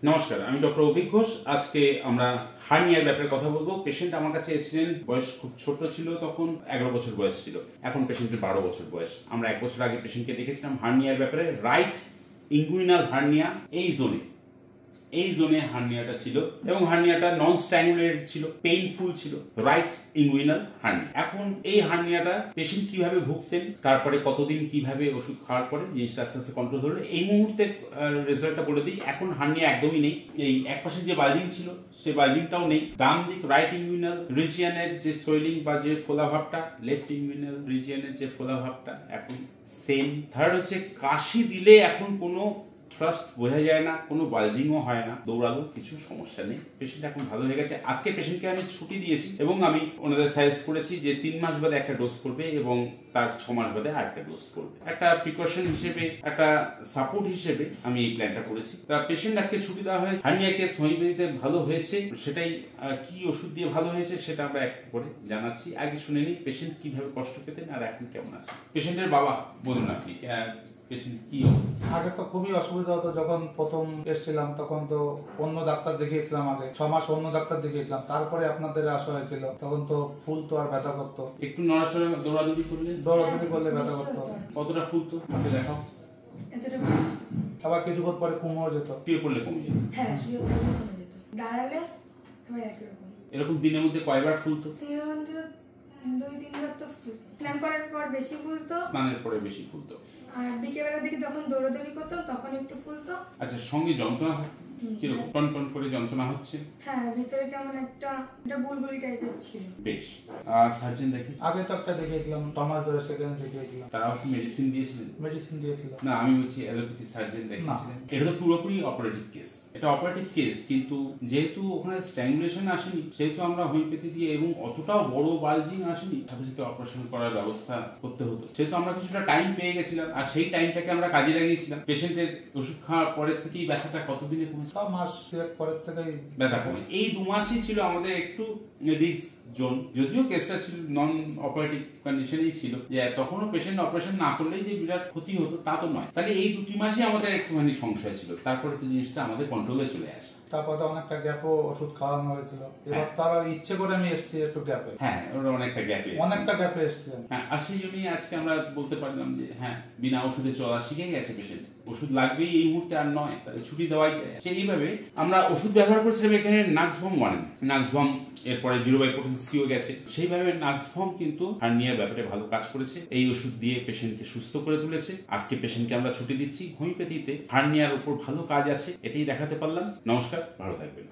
নমস্কার, আমি ডক্টর অভিক ঘোষ। আজকে আমরা হার্নিয়ার ব্যাপারে কথা বলবো। পেশেন্ট আমার কাছে এসেছিলেন, বয়স খুব ছোট ছিল, তখন 11 বছর বয়স ছিল। এখন পেশেন্টের 12 বছর বয়স। আমরা 1 বছর আগে পেশেন্টকে দেখেছিলাম হার্নিয়ার ব্যাপারে। রাইট ইঙ্গুইনাল হার্নিয়া, এই জোনে হার্নিয়াটা ছিল এবং হার্নিয়াটা নন স্ট্র্যাঙ্গুলেটেড ছিল, পেইনফুল ছিল। Right inguinal hernia. এখন এই হার্নিয়াটা পেশেন্ট কিভাবে ভুগতেন, তারপরে কতদিন কিভাবে ওষুধ খাওয়ার পরে জিনিসটা আস্তে আস্তে কন্ট্রোল ধরলো, এই মুহূর্তে রেজাল্টটা বলে দিই। এখন হার্নিয়া একদমই নেই। এই একপাশে যে বাল্জিং ছিল সে বাল্জিংটাও নেই। ডান দিক রাইট ইঙ্গুইনাল রিজিয়নের যে সোয়েলিং বা যে ফোলা ভাবটা, লেফট ইঙ্গুইনাল রিজিয়নের যে ফোলা ভাবটা এখন সেম। থার্ড হচ্ছে কাশি দিলে এখন কোনো থ্রাস্ট বোঝা যায় না, কোনো বাল্জিংও হয় না, দৌড়ালো কিছু সমস্যা নেই। পেশেন্ট এখন ভালো হয়ে গেছে। আজকে পেশেন্টকে আমি ছুটি দিয়েছি এবং আমি ওনাদের সাজেস্ট করেছি যে 3 মাস বাদে একটা ডোজ করবে এবং তার 6 মাস বাদে আরেকটা ডোজ করবে। একটা প্রিকশন হিসেবে, একটা সাপোর্ট হিসেবে আমি এই প্ল্যানটা করেছি। তা পেশেন্ট আজকে ছুটি দেওয়া হয়েছে। হার্নিয়া কেস হোমিওপ্যাথিতে ভালো হয়েছে, সেটাই কি ওষুধ দিয়ে ভালো হয়েছে সেটা আমরা এক করে জানাচ্ছি। আগে শুনে নিই পেশেন্ট কিভাবে কষ্ট পেতেন আর এখন কেমন আছে। পেশেন্টের বাবা বলুন আপনি আগে তো খুবই অসুবিধা হতো। যখন প্রথম এসেছিলাম তখন তো অন্য ডাক্তার দেখিয়েছিলাম, আগে 6 মাস অন্য ডাক্তার দেখিয়েছিলাম, তারপরে আপনাদের আসা হয়েছিল। তখন তো ফুল তো আর ব্যথা করতো, একটু নড়াচড়া দৌড়াদৌড়ি করলে ব্যথা করতো। কতটা ফুল তো হাতে দেখাও। আবার কিছুক্ষণ পরে কমেও যেত। শুয়ে পড়লে কমে যেত। হ্যাঁ, শুয়ে পড়লে কমে যেত। দাঁড়ালে আবার একই রকম। এরকম দিনের মধ্যে কয়বার ফুলতো? দিনের মধ্যে 2-3 বার তো ফুলতো। স্নান করার পর বেশি ফুলতো, স্নানের পরে বেশি ফুলতো। আর বিকেলবেলা দিকে যখন দৌড়াদৌড়ি করতাম তখন একটু ফুলতো। আচ্ছা, সঙ্গে যন্ত্রণা কিরকম? টন টন করে যন্ত্রণা হচ্ছে? হ্যাঁ, ভিতরে কেমন একটা বুলবুলি টাইপের ছিল। বেশ। সার্জন দেখি। আগে তো একটা দেখিয়েছিলাম, 6 মাস ধরে সেকেন্ড দেখিয়েছিলাম। তারাও কি মেডিসিন দিয়েছিলেন? মেডিসিন দিয়েছিল না, আমি বলছি অ্যালোপ্যাথি সার্জন দেখিয়েছিলেন। এটা তো পুরোপুরি অপারেটিভ কেস। এটা অপারেটিভ কেস, কিন্তু যেহেতু ওখানে স্ট্র্যাঙ্গুলেশন আসেনি, সেহেতু আমরা হোমিওপ্যাথি দিয়ে এবং অতটাও বড় বাল্জিং আসেনি, সাথে সাথে অপারেশন করার ব্যবস্থা করতে হতো। সেহেতু আমরা কিছুটা টাইম পেয়ে গেছিলাম, আর সেই টাইমটাকে আমরা কাজে লাগিয়েছিলাম। পেশেন্টের ওষুধ খাওয়ার পরের থেকেই ব্যথাটা কতদিনে কমেছে? 6 মাস পরের থেকেই ব্যথা কমে। এই 2 মাসই ছিল আমাদের একটু রিস্ক জোন। যদিও কেসটা ছিল নন অপারেটিভ কন্ডিশনেই ছিল, যে তখনও পেশেন্ট অপারেশন না করলেই যে বিরাট ক্ষতি হতো তা তো নয়। তাহলে এই 2 মাসই আমাদের একটুখানি সংশয় ছিল, তারপরে তো জিনিসটা আমাদের কন্ট্রোলে চলে আসে। তারপরে অনেকটা গ্যাপও ওষুধ খাওয়ানো হয়েছিল। এবার তারা ইচ্ছে করে আমি এসেছি একটু গ্যাপে। হ্যাঁ, ওটা অনেকটা গ্যাপে এসেছি। হ্যাঁ, আর সেই জন্যই আজকে আমরা বলতে পারলাম যে হ্যাঁ, বিনা ওষুধে চলা শিখে গেছে পেশেন্ট। ওষুধ লাগবেই এই মুহূর্তে আর নয়, তাহলে ছুটি দেওয়াই যায়। সেইভাবে আমরা ওষুধ ব্যবহার করছিলাম। এখানে নাক্সভম 1, নাক্সভম, এরপরে 0/potency গেছে। সেইভাবে নাক্সভম কিন্তু হার্নিয়ার ব্যাপারে ভালো কাজ করেছে। এই ওষুধ দিয়ে পেশেন্টকে সুস্থ করে তুলেছে। আজকে পেশেন্টকে আমরা ছুটি দিচ্ছি। হোমিওপ্যাথিতে হার্নিয়ার উপর ভালো কাজ আছে, এটাই দেখাতে পারলাম। নমস্কার, ভালো থাকবেন।